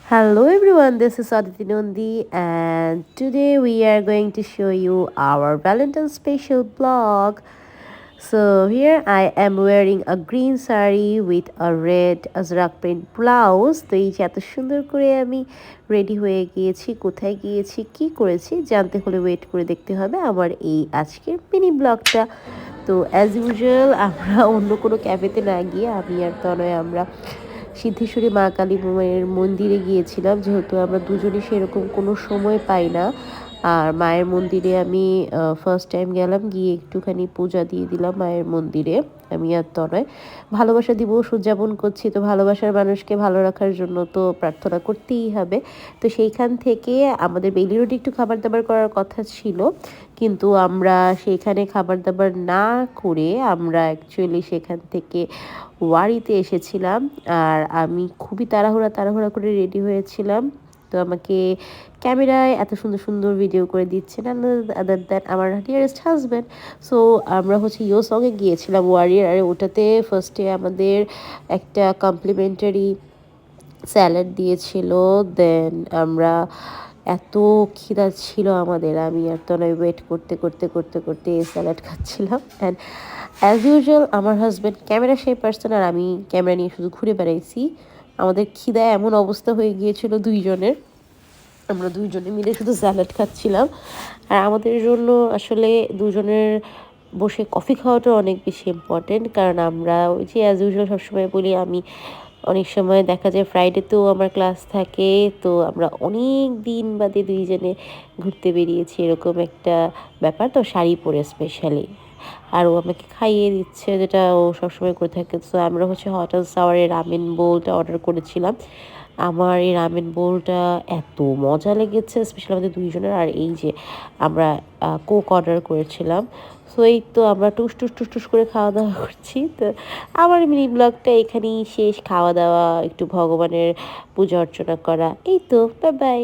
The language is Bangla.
Hello everyone, this is Aditi Nondi, and today we are going to show you our Valentine's special vlog. So here I am wearing a green sari with a red azrak print blouse. তো এই যে এত সুন্দর করে আমি রেডি হয়ে গিয়েছি, কোথায় গিয়েছি, কি করেছি জানতে হলে ওয়েট করে দেখতে হবে আমার এই আজকের মিনি ব্লগটা। তো অ্যাজ ইউজুয়াল আমরা অন্য কোনো ক্যাফেতে না গিয়ে আমি আর তনয় আমরা সিদ্ধেশ্বরী মা কালী মায়ের মন্দিরে গিয়েছিলাম, যেহেতু আমরা দুজনই সেরকম কোনো সময় পাই না। আর মায়ের মন্দিরে আমি ফার্স্ট টাইম গেলাম, গিয়ে একটুখানি পূজা দিয়ে দিলাম মায়ের মন্দিরে। আমি আর তনয় ভালোবাসা দিবস উদযাপন করছি, তো ভালোবাসার মানুষকে ভালো রাখার জন্য তো প্রার্থনা করতেই হবে। তো সেইখান থেকে আমাদের বেলি রোডে একটু খাবার দাবার করার কথা ছিল, কিন্তু আমরা সেইখানে খাবার দাবার না করে আমরা অ্যাকচুয়ালি সেখান থেকে ওয়ারিতে এসেছিলাম। আর আমি খুবই তাড়াহুড়া করে রেডি হয়েছিলাম। তো আমাকে ক্যামেরায় এত সুন্দর সুন্দর ভিডিও করে দিচ্ছেন আদার দ্যান আমার ডিয়ারেস্ট হাজব্যান্ড। সো আমরা হচ্ছে সঙ্গে গিয়েছিলাম ওয়ারিয়ার, আর ওটাতে ফার্স্টে আমাদের একটা কমপ্লিমেন্টারি স্যালাড দিয়েছিল। দেন আমরা এত খিদা ছিল আমাদের, আমি আর তনয় ওয়েট করতে এই স্যালাড খাচ্ছিলাম। অ্যান্ড অ্যাজ ইউজুয়াল আমার হাজব্যান্ড ক্যামেরা সেই পার্সন, আর আমি ক্যামেরা নিয়ে শুধু ঘুরে বেড়াইছি। আমাদের খিদায় এমন অবস্থা হয়ে গিয়েছিল দুইজনের, আমরা দুইজনে মিলে শুধু স্যালাড খাচ্ছিলাম। আর আমাদের জন্য আসলে দুজনের বসে কফি খাওয়াটা অনেক বেশি ইম্পর্টেন্ট, কারণ আমরা ওই যে অ্যাজ ইউজুয়াল সবসময় বলি, আমি অনেক সময় দেখা যায় ফ্রাইডেতেও আমার ক্লাস থাকে, তো আমরা অনেক দিন বাদে দুইজনে ঘুরতে বেরিয়েছি, এরকম একটা ব্যাপার। তো শাড়ি পরে স্পেশালি, আর ও আমাকে খাইয়ে দিচ্ছে, যেটা ও সবসময় করে থাকে। তো আমরা হচ্ছে হট অ্যান্ড সাওয়ারের রামেন বোলটা অর্ডার করেছিলাম। আমার এই রামেন বোলটা এত মজা লেগেছে, স্পেশালি আমাদের দুইজনের। আর এই যে আমরা কোক অর্ডার করেছিলাম। সো এই তো আমরা টুস করে খাওয়া দাওয়া করছি। তো আমার মিনি ব্লগটা এখানেই শেষ। খাওয়া দাওয়া, একটু ভগবানের পূজা অর্চনা করা, এই তো, বাই বাই।